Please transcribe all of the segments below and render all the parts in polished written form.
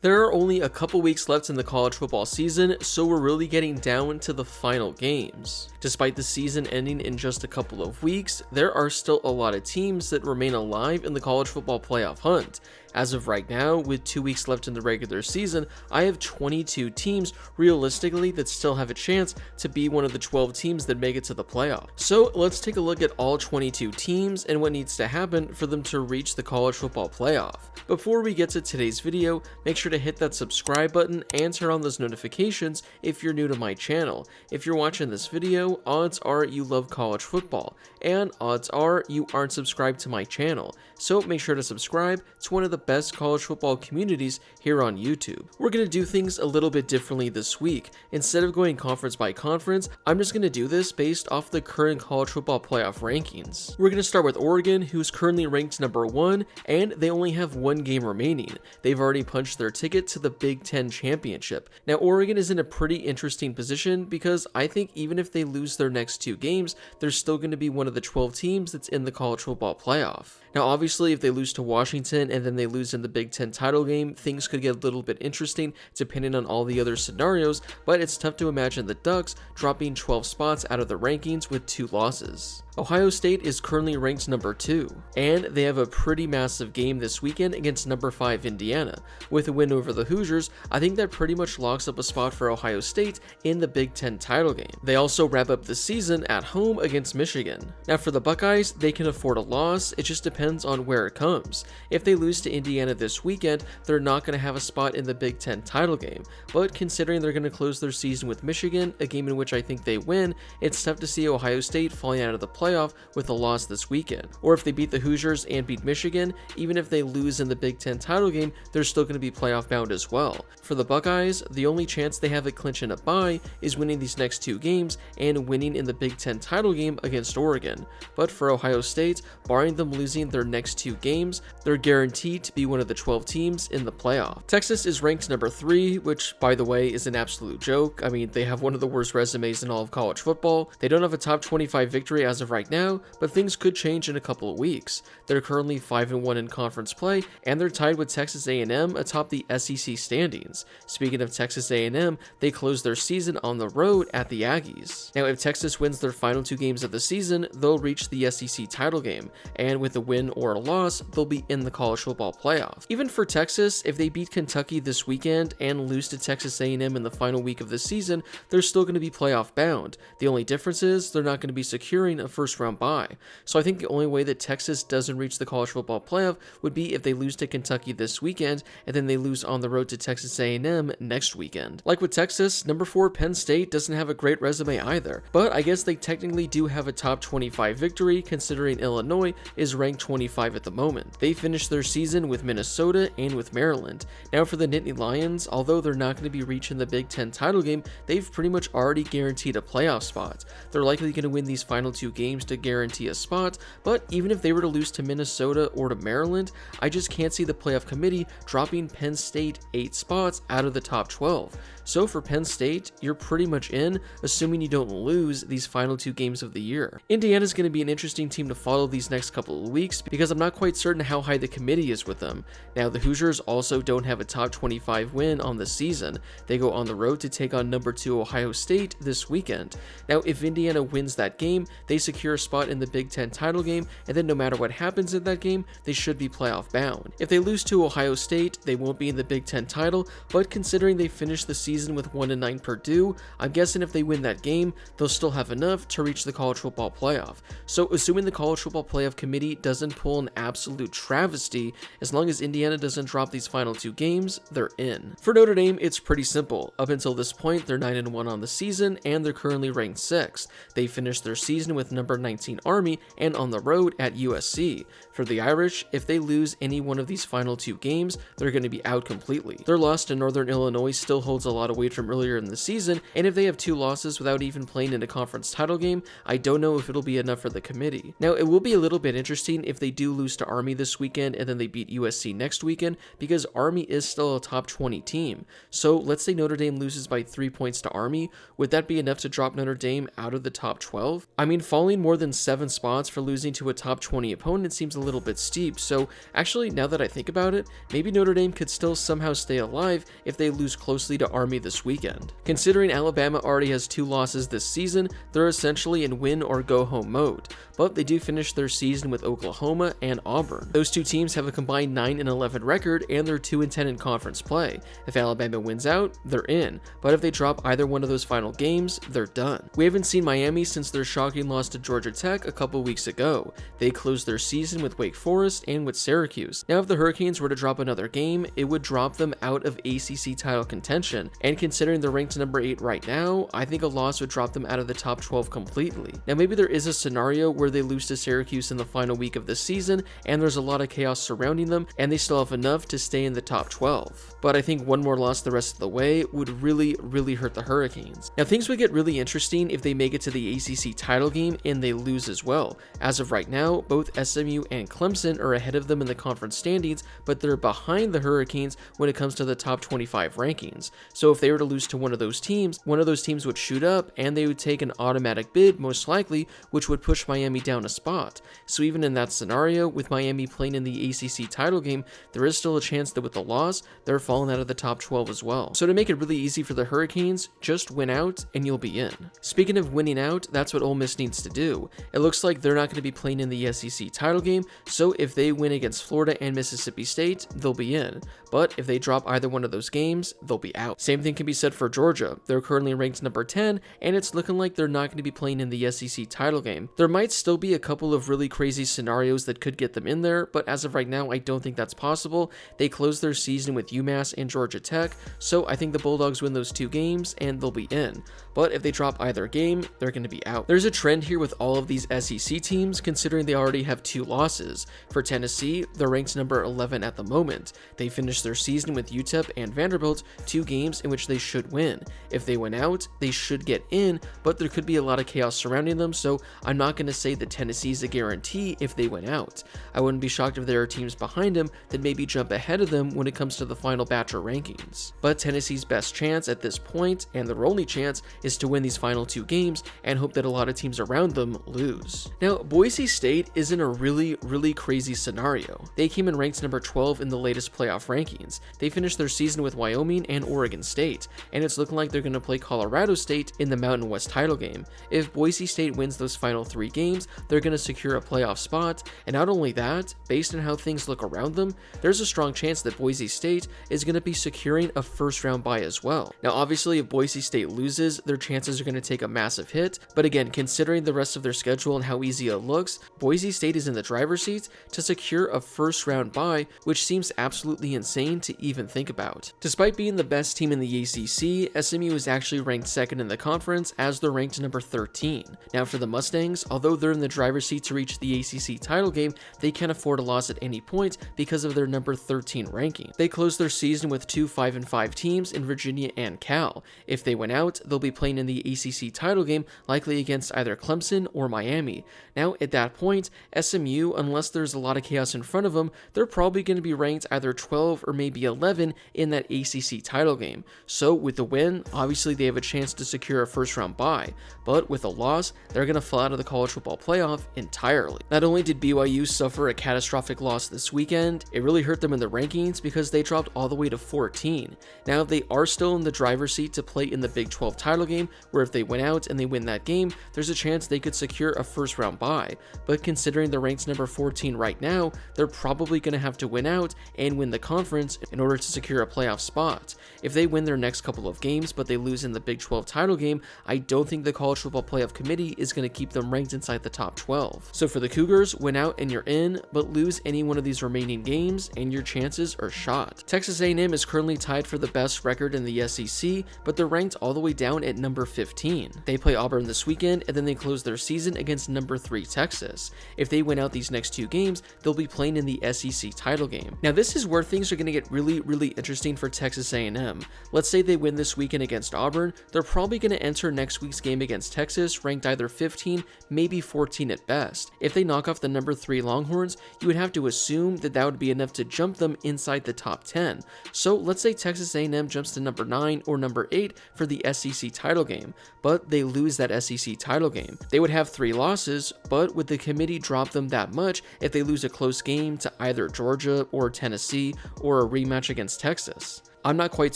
There are only a couple weeks left in the college football season, so we're really getting down to the final games. Despite the season ending in just a couple of weeks, there are still a lot of teams that remain alive in the college football playoff hunt. As of right now, with 2 weeks left in the regular season, I have 22 teams realistically that still have a chance to be one of the 12 teams that make it to the playoff. So let's take a look at all 22 teams and what needs to happen for them to reach the college football playoff. Before we get to today's video, make sure to hit that subscribe button and turn on those notifications if you're new to my channel. If you're watching this video, odds are you love college football, and odds are you aren't subscribed to my channel. So make sure to subscribe to one of the best college football communities here on YouTube. We're going to do things a little bit differently this week. Instead of going conference by conference, I'm just going to do this based off the current college football playoff rankings. We're going to start with Oregon, who's currently ranked number 1, and they only have one game remaining. They've already punched their ticket to the Big Ten championship. Now, Oregon is in a pretty interesting position because I think even if they lose their next 2 games, they're still going to be one of the 12 teams that's in the college football playoff. Now, obviously, if they lose to Washington and then they lose in the Big Ten title game, things could get a little bit interesting depending on all the other scenarios, but it's tough to imagine the Ducks dropping 12 spots out of the rankings with 2 losses. Ohio State is currently ranked number 2, and they have a pretty massive game this weekend against number 5 Indiana. With a win over the Hoosiers, I think that pretty much locks up a spot for Ohio State in the Big Ten title game. They also wrap up the season at home against Michigan. Now for the Buckeyes, they can afford a loss, it just depends on where it comes. If they lose to Indiana this weekend, they're not going to have a spot in the Big Ten title game, but considering they're going to close their season with Michigan, a game in which I think they win, it's tough to see Ohio State falling out of the playoff with a loss this weekend. Or if they beat the Hoosiers and beat Michigan, even if they lose in the Big Ten title game, they're still going to be playoff bound as well. For the Buckeyes, the only chance they have at clinching a bye is winning these next 2 games and winning in the Big Ten title game against Oregon. But for Ohio State, barring them losing their next 2 games, they're guaranteed to be one of the 12 teams in the playoff. Texas is ranked number 3, which by the way is an absolute joke. I mean, they have one of the worst resumes in all of college football. They don't have a top 25 victory as of right now, but things could change in a couple of weeks. They're currently 5-1 in conference play, and they're tied with Texas A&M atop the SEC standings. Speaking of Texas A&M, they closed their season on the road at the Aggies. Now, if Texas wins their final 2 games of the season, they'll reach the SEC title game, and with a win or a loss, they'll be in the college football playoff. Even for Texas, if they beat Kentucky this weekend and lose to Texas A&M in the final week of the season, they're still going to be playoff bound. The only difference is they're not going to be securing a first round bye. So I think the only way that Texas doesn't reach the college football playoff would be if they lose to Kentucky this weekend and then they lose on the road to Texas A&M next weekend. Like with Texas, number 4 Penn State doesn't have a great resume either, but I guess they technically do have a top 25 victory considering Illinois is ranked 25 at the moment. They finished their season with Minnesota and with Maryland. Now for the Nittany Lions, although they're not going to be reaching the Big Ten title game, they've pretty much already guaranteed a playoff spot. They're likely going to win these final 2 games to guarantee a spot, but even if they were to lose to Minnesota or to Maryland, I just can't see the playoff committee dropping Penn State 8 spots out of the top 12. So for Penn State, you're pretty much in, assuming you don't lose these final 2 games of the year. Indiana's going to be an interesting team to follow these next couple of weeks because I'm not quite certain how high the committee is with them. Now, the Hoosiers also don't have a top 25 win on the season. They go on the road to take on number 2 Ohio State this weekend. Now, if Indiana wins that game, they secure a spot in the Big Ten title game, and then no matter what happens in that game, they should be playoff bound. If they lose to Ohio State, they won't be in the Big Ten title, but considering they finished the season with 1-9 Purdue, I'm guessing if they win that game, they'll still have enough to reach the college football playoff. So assuming the college football playoff committee doesn't pull an absolute travesty, as long as Indiana doesn't drop these final 2 games, they're in. For Notre Dame, it's pretty simple. Up until this point, they're 9-1 on the season, and they're currently ranked 6th. They finished their season with number 19 Army and on the road at USC. For the Irish, if they lose any one of these final 2 games, they're going to be out completely. Their loss to Northern Illinois still holds a lot of weight from earlier in the season, and if they have 2 losses without even playing in a conference title game, I don't know if it'll be enough for the committee. Now, it will be a little bit interesting if they do lose to Army this weekend and then they beat beat USC next weekend because Army is still a top 20 team. So let's say Notre Dame loses by 3 points to Army. Would that be enough to drop Notre Dame out of the top 12? I mean, falling more than 7 spots for losing to a top 20 opponent seems a little bit steep. So actually, now that I think about it, maybe Notre Dame could still somehow stay alive if they lose closely to Army this weekend. Considering Alabama already has 2 losses this season, they're essentially in win or go home mode, but they do finish their season with Oklahoma and Auburn. Those 2 teams have a combined 9-11 record and they're 2-10 in conference play. If Alabama wins out, they're in, but if they drop either one of those final games, they're done. We haven't seen Miami since their shocking loss to Georgia Tech a couple weeks ago. They closed their season with Wake Forest and with Syracuse. Now if the Hurricanes were to drop another game, it would drop them out of ACC title contention, and considering they're ranked number 8 right now, I think a loss would drop them out of the top 12 completely. Now maybe there is a scenario where they lose to Syracuse in the final week of the season and there's a lot of chaos surrounding them and they still have enough to stay in the top 12. But I think one more loss the rest of the way would really hurt the Hurricanes. Now things would get really interesting if they make it to the ACC title game and they lose as well. As of right now, both SMU and Clemson are ahead of them in the conference standings, but they're behind the Hurricanes when it comes to the top 25 rankings. So if they were to lose to one of those teams would shoot up and they would take an automatic bid most likely, which would push Miami down a spot. So even in that scenario, with Miami playing in the ACC title game, there is still a chance that with the loss, they're falling out of the top 12 as well. So to make it really easy for the Hurricanes, just win out and you'll be in. Speaking of winning out, that's what Ole Miss needs to do. It looks like they're not going to be playing in the SEC title game, so if they win against Florida and Mississippi State, they'll be in. But if they drop either one of those games, they'll be out. Same thing can be said for Georgia. They're currently ranked number 10, and it's looking like they're not going to be playing in the SEC title game. There might still be a couple of really crazy scenarios that could get them in there, but as of right now, I don't think that's possible. They closed their season with UMass and Georgia Tech, so I think the Bulldogs win those 2 games and they'll be in. But if they drop either game, they're going to be out. There's a trend here with all of these SEC teams, considering they already have 2 losses. For Tennessee, they're ranked number 11 at the moment. They finished their season with UTEP and Vanderbilt, 2 games in which they should win. If they win out, they should get in, but there could be a lot of chaos surrounding them, so I'm not going to say that Tennessee's a guarantee if they win out. I wouldn't be shocked if there are teams behind them that maybe jump ahead of them when it comes to the final batch of rankings. But Tennessee's best chance at this point, and their only chance, is to win these final 2 games and hope that a lot of teams around them lose. Now, Boise State is in a really crazy scenario. They came in ranked number 12 in the latest playoff rankings. They finished their season with Wyoming and Oregon State, and it's looking like they're going to play Colorado State in the Mountain West title game. If Boise State wins those final 3 games, they're going to secure a playoff spot, and not only that, based on how things look around them, there's a strong chance that Boise State is going to be securing a first-round bye as well. Now, obviously, if Boise State loses, their chances are going to take a massive hit, but again, considering the rest of their schedule and how easy it looks, Boise State is in the driver's seat to secure a first-round bye, which seems absolutely insane to even think about. Despite being the best team in the ACC, SMU is actually ranked 2nd in the conference as they're ranked number 13. Now for the Mustangs, although they're in the driver's seat to reach the ACC title game, they can't afford a loss at any point because of their number 13 ranking. They closed their season with 2 5-5 teams in Virginia and Cal. If they win out, they'll be playing in the ACC title game, likely against either Clemson or Miami. Now at that point, SMU, unless there's a lot of chaos in front of them, they're probably going to be ranked either 12 or maybe 11 in that ACC title game. So with the win, obviously they have a chance to secure a first-round bye, but with a loss, they're going to fall out of the college football playoff entirely. Not only did BYU suffer a catastrophic loss this weekend, it really hurt them in the rankings because they dropped all the way to 14. Now they are still in the driver's seat to play in the Big 12 title game, where if they win out and they win that game, there's a chance they could secure a first-round bye, but considering they're ranked number 14 right now, they're probably going to have to win out and win the conference in order to secure a playoff spot. If they win their next couple of games but they lose in the Big 12 title game, I don't think the College Football Playoff Committee is going to keep them ranked inside the top 12. So for the Cougars, win out and you're in, but lose any one of these remaining games and your chances are shot. Texas A&M is currently tied for the best record in the SEC, but they're ranked all the way down at number 15. They play Auburn this weekend and then they close their season against number 3 Texas. If they win out these next 2 games, they'll be playing in the SEC title game. Now this is where things are going to get really interesting for Texas A&M. Let's say they win this weekend against Auburn, they're probably going to enter next week's game against Texas ranked either 15, maybe 14 14 at best. If they knock off the number 3 Longhorns, you would have to assume that that would be enough to jump them inside the top 10. So let's say Texas A&M jumps to number 9 or number 8 for the SEC title game, but they lose that SEC title game. They would have 3 losses, but would the committee drop them that much if they lose a close game to either Georgia or Tennessee or a rematch against Texas? I'm not quite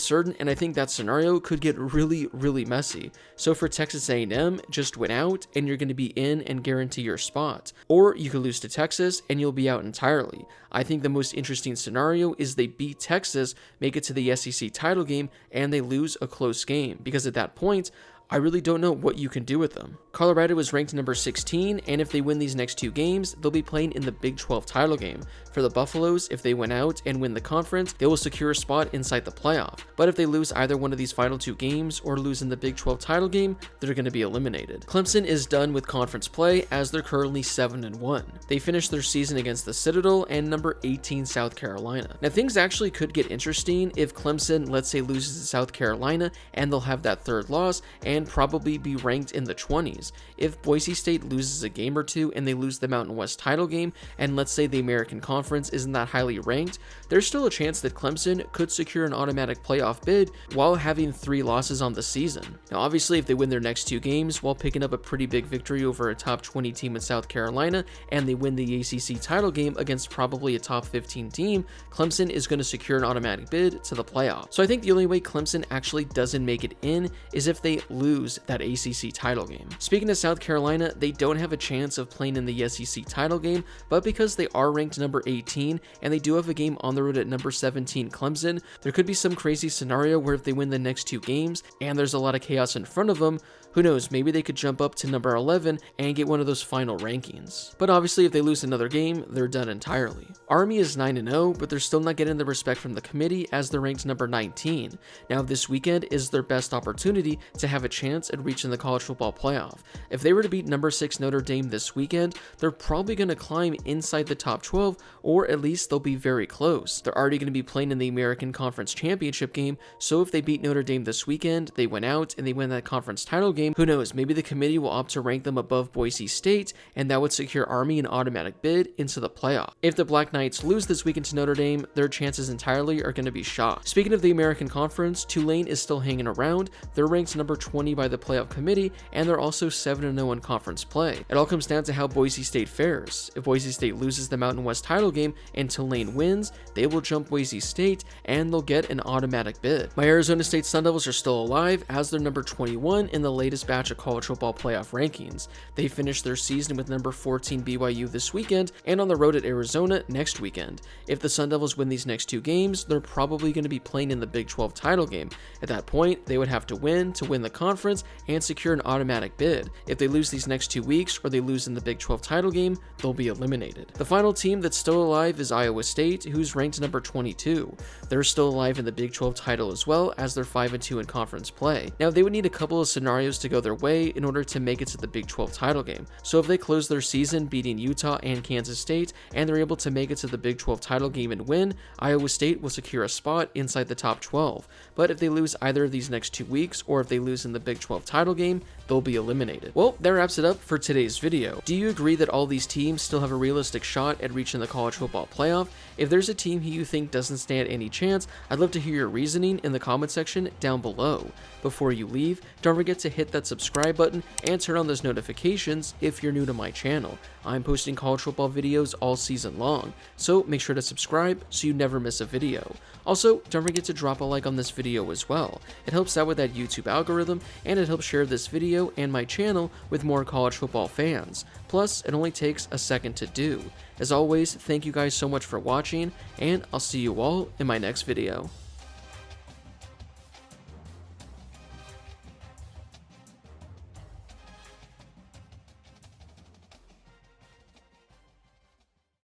certain, and I think that scenario could get really messy. So for Texas A&M, just win out and you're going to be in and guarantee your spot. Or you could lose to Texas and you'll be out entirely. I think the most interesting scenario is they beat Texas, make it to the SEC title game, and they lose a close game, because at that point, I really don't know what you can do with them. Colorado is ranked number 16, and if they win these next 2 games, they'll be playing in the Big 12 title game. For the Buffaloes, if they win out and win the conference, they will secure a spot inside the playoff. But if they lose either one of these final 2 games or lose in the Big 12 title game, they're going to be eliminated. Clemson is done with conference play as they're currently 7-1. They finished their season against the Citadel and number 18 South Carolina. Now things actually could get interesting if Clemson, let's say, loses to South Carolina and they'll have that 3rd loss and probably be ranked in the 20s. If Boise State loses a game or 2 and they lose the Mountain West title game, and let's say the American Conference isn't that highly ranked, there's still a chance that Clemson could secure an automatic playoff bid while having 3 losses on the season. Now obviously if they win their next 2 games while picking up a pretty big victory over a top 20 team in South Carolina, and they win the ACC title game against probably a top 15 team, Clemson is going to secure an automatic bid to the playoff. So I think the only way Clemson actually doesn't make it in is if they lose that ACC title game. Speaking of South Carolina, they don't have a chance of playing in the SEC title game, but because they are ranked number 18 and they do have a game on the road at number 17 Clemson, there could be some crazy scenario where if they win the next 2 games and there's a lot of chaos in front of them, who knows, maybe they could jump up to number 11 and get one of those final rankings. But obviously if they lose another game, they're done entirely. Army is 9-0, but they're still not getting the respect from the committee as they're ranked number 19. Now this weekend is their best opportunity to have a chance at reaching the college football playoff. If they were to beat number 6 Notre Dame this weekend, they're probably going to climb inside the top 12, or at least they'll be very close. They're already going to be playing in the American Conference Championship game, so if they beat Notre Dame this weekend, they win out and they win that conference title game, who knows, maybe the committee will opt to rank them above Boise State, and that would secure Army an automatic bid into the playoff. If the Black Knights lose this weekend to Notre Dame, their chances entirely are going to be shot. Speaking of the American Conference, Tulane is still hanging around. They're ranked number 20 by the playoff committee, and they're also 7-0 in conference play. It all comes down to how Boise State fares. If Boise State loses the Mountain West title game and Tulane wins, they will jump Boise State and they'll get an automatic bid. My Arizona State Sun Devils are still alive as they're number 21 in the latest batch of college football playoff rankings. They finished their season with number 14 BYU this weekend and on the road at Arizona next weekend. If the Sun Devils win these next 2 games, they're probably going to be playing in the Big 12 title game. At that point, they would have to win the conference and secure an automatic bid. If they lose these next 2 weeks or they lose in the Big 12 title game, they'll be eliminated. The final team that's still alive is Iowa State, who's ranked number 22. They're still alive in the Big 12 title as well, as they're 5-2 in conference play. Now, they would need a couple of scenarios to go their way in order to make it to the Big 12 title game. So if they close their season beating Utah and Kansas State, and they're able to make it to the Big 12 title game and win, Iowa State will secure a spot inside the top 12. But if they lose either of these next 2 weeks, or if they lose in the Big 12 title game, they'll be eliminated. Well, that wraps it up for today's video. Do you agree that all these teams still have a realistic shot at reaching the college football playoff? If there's a team who you think doesn't stand any chance, I'd love to hear your reasoning in the comment section down below. Before you leave, don't forget to hit that subscribe button and turn on those notifications if you're new to my channel. I'm posting college football videos all season long, so make sure to subscribe so you never miss a video. Also, don't forget to drop a like on this video as well. It helps out with that YouTube algorithm, and it helps share this video and my channel with more college football fans. Plus, it only takes a second to do. As always, thank you guys so much for watching, and I'll see you all in my next video.